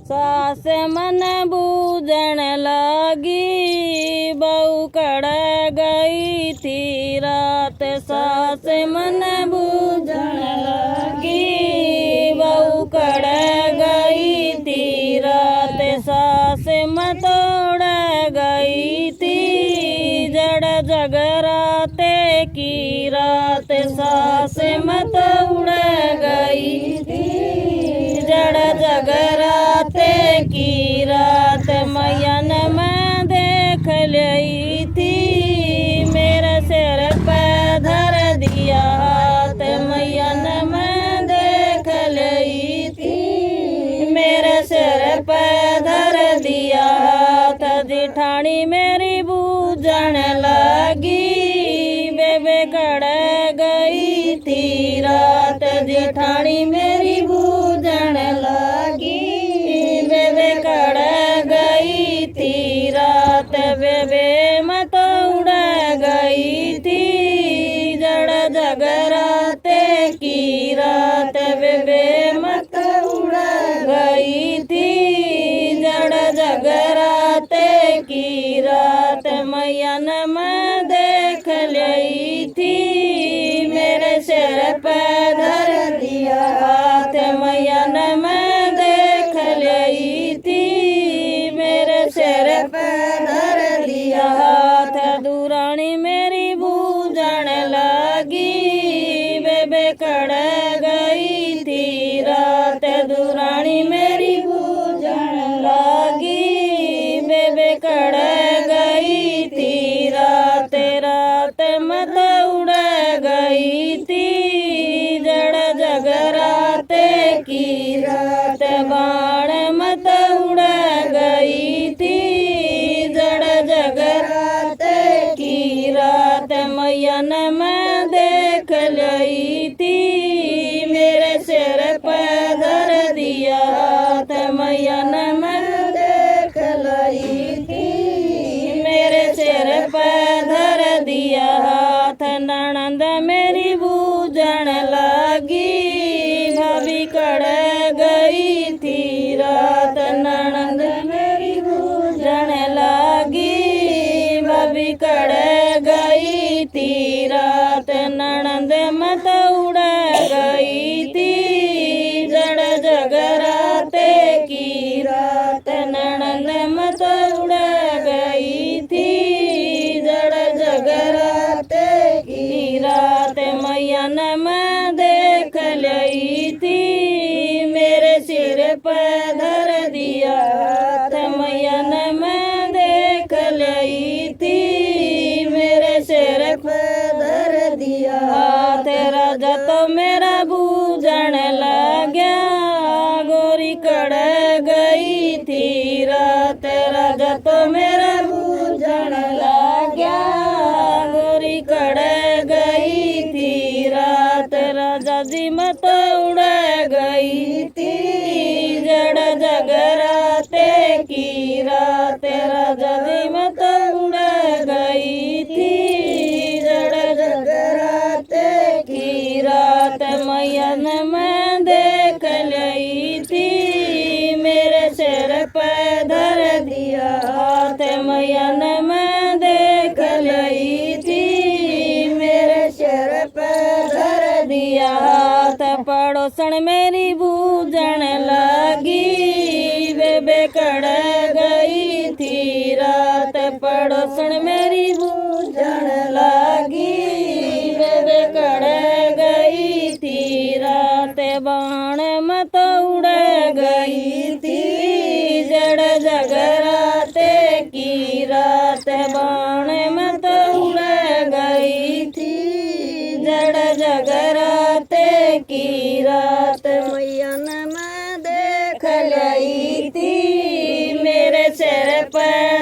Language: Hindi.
सास मन बूझन लगी, बहू कड़ गई थी रात। सास मन बूझन लगी, बहू कड़ गई थी रात। सास मत उड़ गई थी, जड़ जगराते की रात। सास मत उड़ गई थी, जड़ जगराते की रात। मैयन मैं देख ली थी, मेरे सिर पे धर दिया हाथ। मैयन मैं देख ली थी, मेरे सिर पे धर दिया हाथ। जिठानी मेरी बूझन लगी, बेबे कड़ गई थी रात। जिठानी मेरी बूझन लगी, बेबे कड़ गई थी रात। बेबे मत उड़ गई थी, जड़ जगराते की रात। बेबे मत उड़ गई थी, जड़ जगराते की रात। मैयन मैं देख ली थी, मेरे सिर पे धर दिया हाथ। मैयन मैं देख ली थी, मेरे सिर पे धर दिया हाथ। दूरानी मेरी बूझन लगी, बेबे कड़ गई थी रात। दूरानी मेरी बूझन लगी, बेबे कड़ गई थी रात। रात मत उड़ गई थी, जड़ जगराते की रात। बाण मत उड़ गई थी, जड़ जगराते की रात। मैयन मैं देख ली थी, मेरे सिर पे धर दिया हाथ। मैयन मैं देख ली थी, मेरे सिर पे धर दिया हाथ। ननंद मेरी बूझन लगी, भाभी कड़ गई थी रात। ननंद मेरी बूझन लगी, भाभी कड़ गई थी रात। ननंद मत उड़ गई थी, जड़ जगराते की रात। ननंद मत उड़ गई थी, जड़ जगराते की रात। मैयन मैं देख ली थी, मेरे सिर पे धर दिया हाथ। मैयन मैं देख ली थी, मेरे सिर पे धर दिया हाथ। राजा तो मेरा बूझन लग्या, गोरी कड़ गई थी रात। राजा तो मेरा बूझन लग्या, गोरी कड़ गई थी रात। राजा जी मत उड़ गई थी, जड़ जगराते की रात। राजा जी मत उड़ गई थी, जड़ जगराते की रात। मैयन मैं देख ली थी, मेरे सिर पे धर दिया हाथ। मैयन मैं देख ली थी, मेरे सिर पे धर दिया हाथ। पड़ोसन मेरी बूझन लगी, बेबे कड़ गई थी रात। पड़ोसन मेरी बूझन लगी, बेबे कड़ गई थी रात। बाण मत उड़ गई थी, जड़ जगराते की रात। बाण मत उड़ गई थी, जड़ जगराते की रात। मैयन मैं देख ली थी, मेरे सिर पे